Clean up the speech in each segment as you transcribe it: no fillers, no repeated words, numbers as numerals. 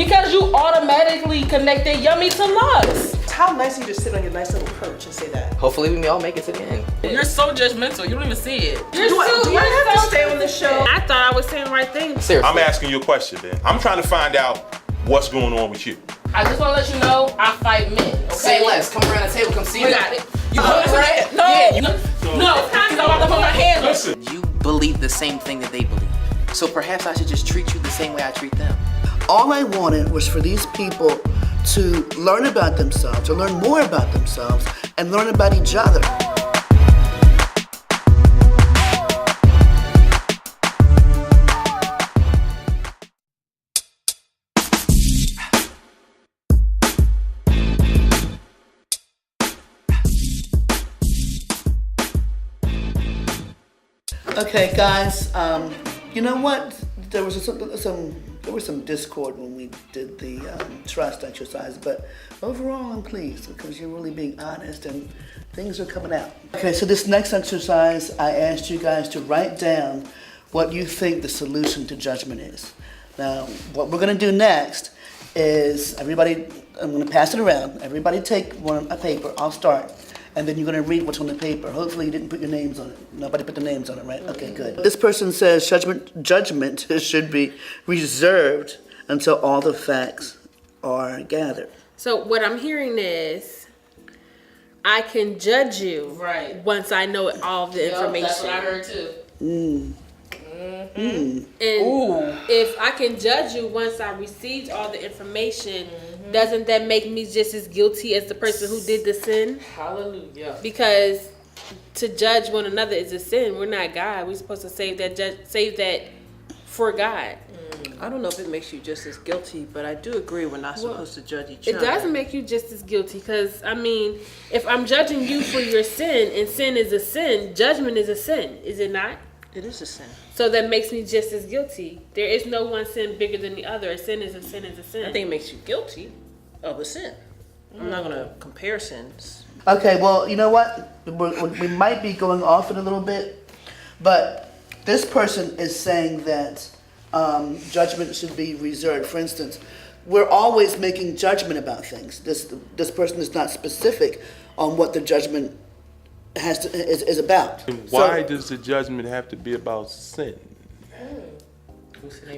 Because you automatically connected yummy to Lux. How nice of you to sit on your nice little perch and say that. Hopefully we all make it to the end. You're so judgmental. You don't even see it. Do I have to stay on the show? I thought I was saying the right thing. Seriously. I'm asking you a question, man. I'm trying to find out what's going on with you. I just want to let you know I fight men. Okay? Say less. Come around the table. Come see We me. got it. You right? No. Yeah. No. I'm about to put my hands on. Listen, You believe the same thing that they believe. So perhaps I should just treat you the same way I treat them. All I wanted was for these people to learn about themselves, to learn more about themselves, and learn about each other. Okay, guys. You know what? There was some discord when we did the trust exercise, but overall I'm pleased because you're really being honest and things are coming out. Okay, so this next exercise, I asked you guys to write down what you think the solution to judgment is. Now, what we're gonna do next is everybody, I'm gonna pass it around. Everybody take a paper. I'll start. And then you're gonna read what's on the paper. Hopefully you didn't put your names on it. Nobody put the names on it, right? Okay, good. This person says judgment should be reserved until all the facts are gathered. So what I'm hearing is, I can judge you Right. once I know all the information. That's what I heard too. And if I can judge you once I received all the information, doesn't that make me just as guilty as the person who did the sin? Hallelujah. Because to judge one another is a sin. We're not God. We're supposed to save that for God. I don't know if it makes you just as guilty, but I do agree we're not supposed to judge each It other. doesn't make you just as guilty because, I mean, if I'm judging you for your sin and sin is a sin, judgment is a sin, is it not? It is a sin. So that makes me just as guilty. There is no one sin bigger than the other. A sin is a sin is a sin. I think it makes you guilty of a sin. I'm not going to compare sins. Okay, well, you know what? We might be going off it a little bit, but this person is saying that judgment should be reserved. For instance, we're always making judgment about things. This person is not specific on what the judgment is about. Why So, does the judgment have to be about sin?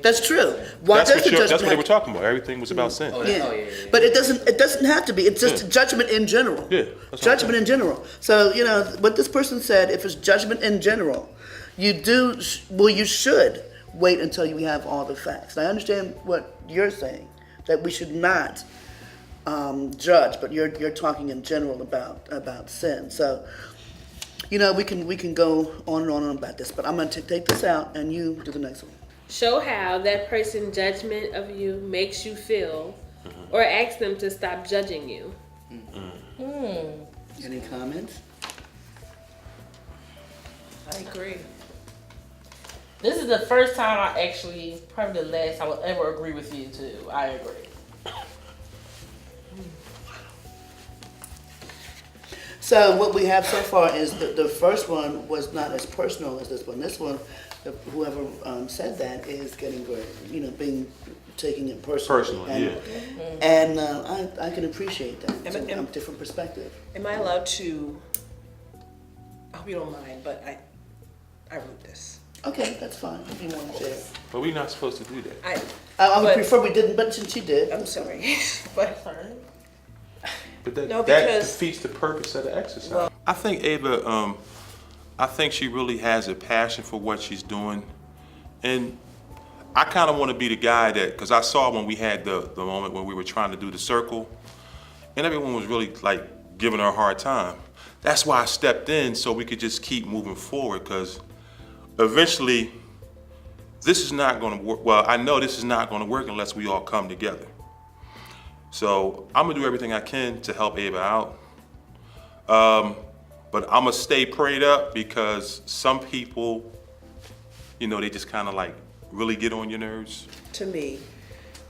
that's true. Why that's does what, the judgment that's what they have- were talking about. Everything was about sin. Yeah. But it doesn't have to be. It's just judgment in general. Yeah, that's what I'm Judgment saying. in general. So, you know, what this person said, if it's judgment in general, you should wait until you have all the facts. And I understand what you're saying, that we should not judge, but you're talking in general about sin. So, you know, we can go on and on about this, but I'm going to take this out and you do the next one. Show how that person's judgment of you makes you feel, or ask them to stop judging you. Any comments? I agree. This is the first time I actually, probably the last time I will ever agree with you too. I agree. So what we have so far is the first one was not as personal as this one. This one, whoever said that is getting very, taking it personally. Personally, And I can appreciate that. It's a Am- different perspective. Am I allowed to, I hope you don't mind, but I wrote this. Okay, that's fine if you want to share. But we're not supposed to do that. I would But- prefer we didn't, but since you did. I'm sorry, but But that, No, that because- defeats the purpose of the exercise. I think Ava, I think she really has a passion for what she's doing. And I kind of want to be the guy that, because I saw when we had the moment when we were trying to do the circle, and everyone was really like giving her a hard time. That's why I stepped in so we could just keep moving forward, because eventually this is not going to work. Well, I know this is not going to work unless we all come together. So I'm gonna do everything I can to help Ava out. But I'm gonna stay prayed up because some people, they just kind of like really get on your nerves. to me,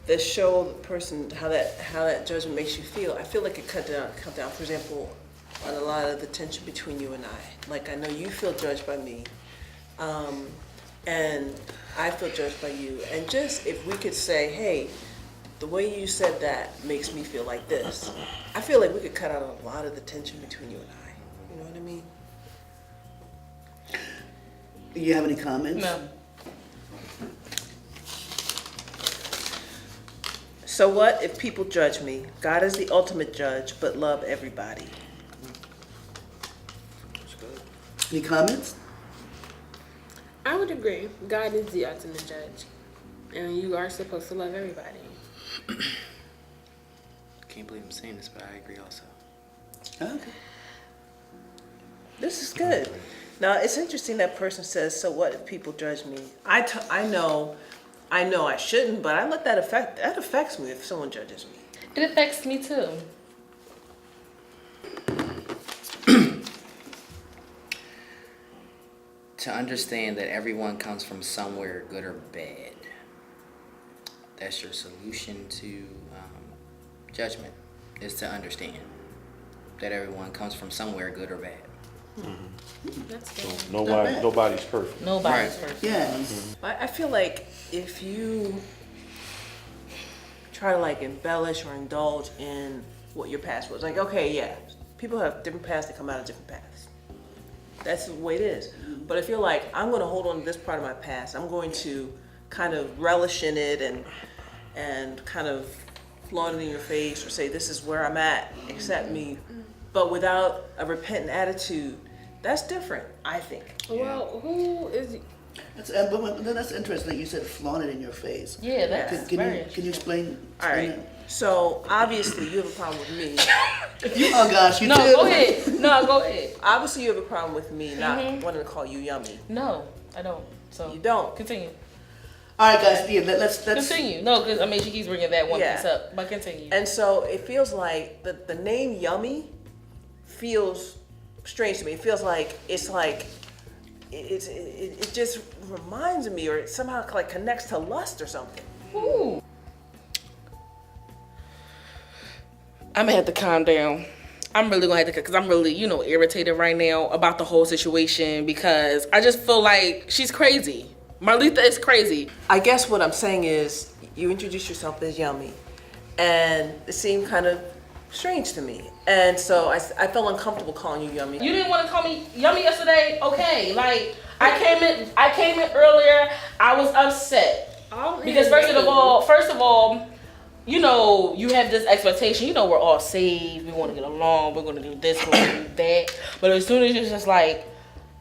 the show the person how that judgment makes you feel. I feel like it cut down. For example, on a lot of the tension between you and I. Like I know you feel judged by me, and I feel judged by you. And just if we could say, hey, the way you said that makes me feel like this. I feel like we could cut out a lot of the tension between you and I. You know what I mean? Do you have any comments? No. So what if people judge me? God is the ultimate judge, but love everybody. Any comments? I would agree. God is the ultimate judge, and you are supposed to love everybody. Can't believe I'm saying this, but I agree also. Okay. This is good. Now, it's interesting that person says, so what if people judge me? I know I shouldn't, but I let that affects me if someone judges me. It affects me too. To understand that everyone comes from somewhere, good or bad. That's your solution to judgment, is to understand that everyone comes from somewhere, good or bad. That's good. Nobody's perfect. Nobody's Right. perfect. Yes. I feel like if you try to like embellish or indulge in what your past was, like, okay, yeah, people have different paths that come out of different paths. That's the way it is. But if you're like, I'm going to hold on to this part of my past, I'm going to kind of relish in it and kind of flaunt it in your face or say, this is where I'm at, accept me, but without a repentant attitude, that's different, I think. Well, who is? That's interesting that you said flaunt it in your face. Yeah, that's Can very you explain? All right. So obviously you have a problem with me. Oh gosh, you No, too. go ahead. No, go ahead. Obviously you have a problem with me not wanting to call you yummy. No, I don't. So You don't. continue. All right, guys. Yeah, let's Continue. No, because I mean she keeps bringing that one Yeah. piece up. But continue. And so it feels like the name yummy feels strange to me. It feels like it just reminds me, or it somehow like connects to lust or something. Ooh. I'm gonna have to calm down. I'm really gonna have to, because I'm really, irritated right now about the whole situation because I just feel like she's crazy. Marletha is crazy. I guess what I'm saying is you introduced yourself as yummy, and it seemed kind of strange to me. And so I felt uncomfortable calling you yummy. You didn't want to call me yummy yesterday? Okay. Like, I came in earlier. I was upset. Because first of all, you have this expectation. We're all saved. We want to get along. We're going to do this. We're going to do that. But as soon as it's just like,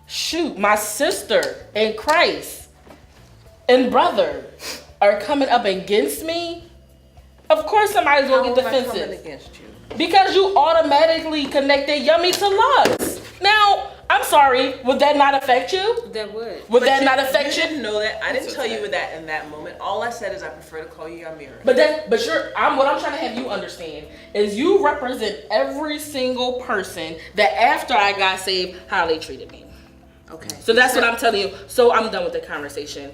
shoot, my sister in Christ and brother are coming up against me, of course somebody's going to get How am I coming defensive. against you? Because you automatically connected yummy to lust. Now, I'm sorry, would that not affect you? That would. Would that not affect You you? didn't know that. I didn't tell you that in that moment. All I said is I prefer to call you yummy. But what I'm trying to have you understand is you represent every single person that after I got saved, how they treated me. Okay. So that's what I'm telling you. So I'm done with the conversation.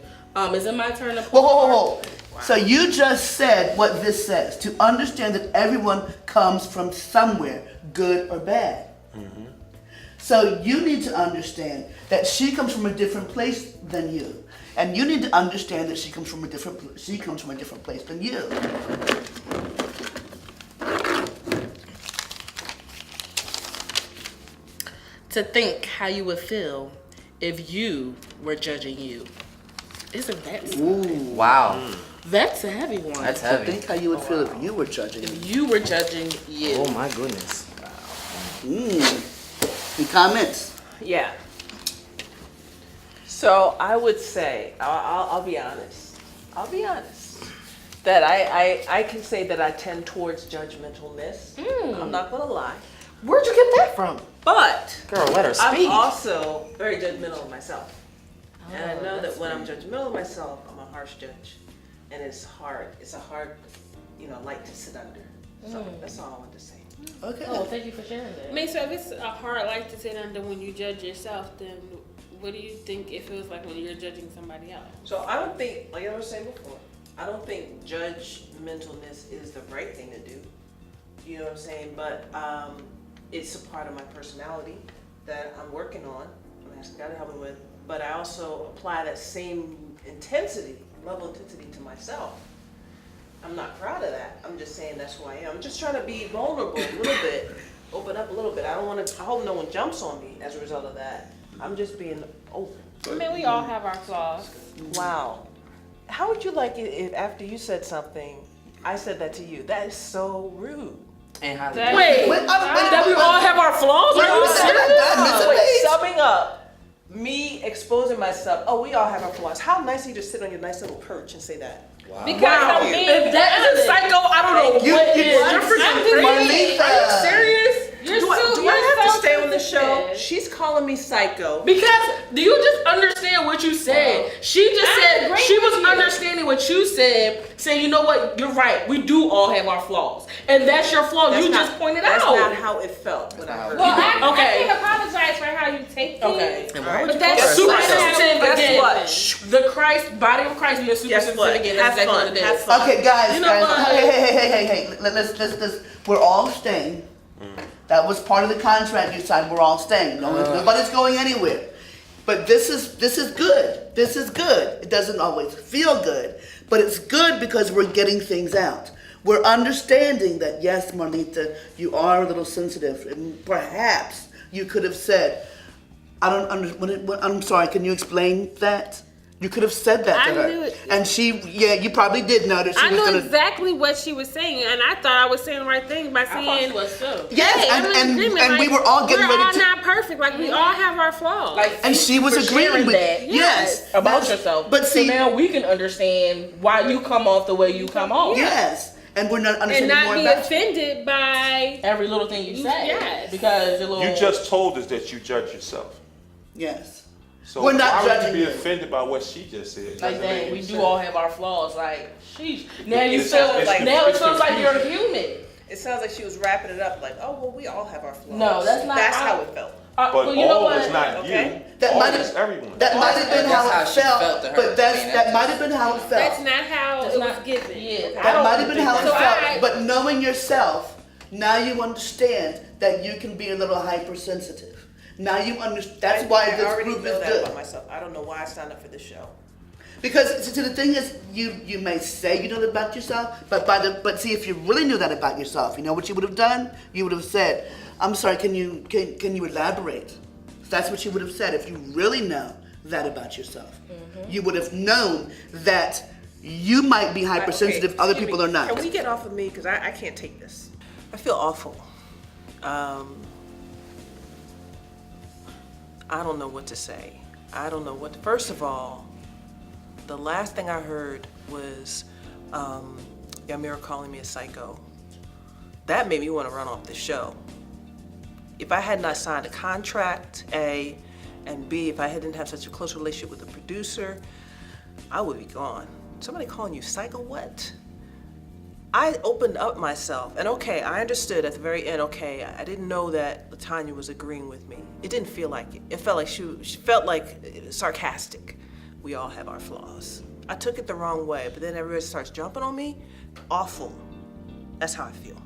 Is it my turn to Whoa. So you just said what this says, to understand that everyone comes from somewhere, good or bad. So you need to understand that she comes from a different place than you. And you need to understand that she comes from a different place than you. To think how you would feel if you were judging you. Isn't that Ooh. Wow, That's a heavy one. that's So heavy. think how you would feel if you were judging me. If you were judging you. Oh my goodness. Any comments? Yeah. So I would say, I'll be honest. I'll be honest. That I can say that I tend towards judgmentalness. I'm not gonna lie. Where'd you get that from? But Girl, let her I'm speak. also very judgmental of myself. And I know that that's when I'm judgmental of myself, I'm a harsh judge. And it's hard. It's a hard, light to sit under. So that's all I want to say. Okay. Oh, thank you for sharing that. I mean, so if it's a hard life to sit under when you judge yourself, then what do you think it feels like when you're judging somebody else? So I don't think, like I was saying before, I don't think judgmentalness is the right thing to do. You know what I'm saying? But it's a part of my personality that I'm working on. I'm asking God to help me with. But I also apply that same level of intensity to myself. I'm not proud of that. I'm just saying that's who I am. I'm just trying to be vulnerable a little bit, open up a little bit. I hope no one jumps on me as a result of that. I'm just being open. I mean, we all have our flaws. Wow. How would you like it if after you said something, I said that to you? That is so rude. And how Wait, that we all have our flaws? Are you serious? Wait, summing up, me exposing myself. Oh, we all have our flaws. How nice of you to sit on your nice little perch and say that. Because Wow, I'm being if that isn't psycho, I don't know what is. You're freaking crazy. Are you serious? You're Do I you're have to so stay on the show? sensitive. She's calling me psycho. Because do you just understand what you said? She just I said agree she with was you. understanding what you said, saying, you know what, you're right. We do all have our flaws, and that's your flaw. That's you not- just pointed That's out. not how it felt when I heard Well, it. I Okay. can't apologize for how you take things. Okay. And why would But you that's call her Super a psycho? sensitive Guess again. what? The Christ body of Christ being super Guess sensitive what? again. Have That's exactly fun. what it Have is. fun. Okay, guys, You know guys, what? hey, let's, we're all staying. That was part of the contract you signed, we're all staying. Nobody's going anywhere. But this is good. This is good. It doesn't always feel good, but it's good because we're getting things out. We're understanding that, yes, Marlita, you are a little sensitive, and perhaps you could have said, I'm sorry, can you explain that? You could have said that to I her. knew it. And you probably did know that she I was knew gonna. exactly what she was saying, and I thought I was saying the right thing by I thought saying, it was too. Yes, hey, I'm in agreement. and we Like, were all getting we're ready all to. not perfect. Like, we all have our flaws. Like, And she was for agreeing sharing with that. yes About that's- yourself. But see, so now we can understand why you come off the way you come off. yes, and we're not and understanding not more be about. offended by. Every little thing you say. Yes. Because your little. You just told us that you judge yourself. Yes, So We're not why would judging you you. be offended by what she just said? Like, Doesn't make dang, any we do sense. all have our flaws. Like, sheesh. Now you It's- feel it's- like, it's- now it it's feels like you're confusing. human. It sounds like she was wrapping it up like, oh, well, we all have our flaws. No, that's not That's how- how it felt. But well, you know all what? is not Okay. you. That all might is have everyone. that might have been That's how how it she felt, felt to her. but I mean, that that's might have been how it felt. That's not how That's it was not- given. yeah. I That don't might have been how it think felt. that's- But knowing yourself, now you understand that you can be a little hypersensitive. Now you understand. That's why I this already group know is that good. about myself. I don't know why I signed up for this show. Because see, the thing is, you may say you know that about yourself, but see, if you really knew that about yourself, you know what you would have done? You would have said, "I'm sorry, can you elaborate?" That's what you would have said if you really know that about yourself. You would have known that you might be hypersensitive, Okay, other excuse people me. are not. Can we get off of me? Because I can't take this. I feel awful. I don't know what to say. I don't know what to, first of all, the last thing I heard was Yamira calling me a psycho. That made me want to run off the show. If I had not signed a contract, A, and B, if I didn't have such a close relationship with the producer, I would be gone. Somebody calling you psycho, what? I opened up myself, and okay, I understood at the very end, okay, I didn't know that LaTanya was agreeing with me. It didn't feel like it. It felt like she felt like sarcastic. We all have our flaws. I took it the wrong way, but then everybody starts jumping on me. Awful. That's how I feel.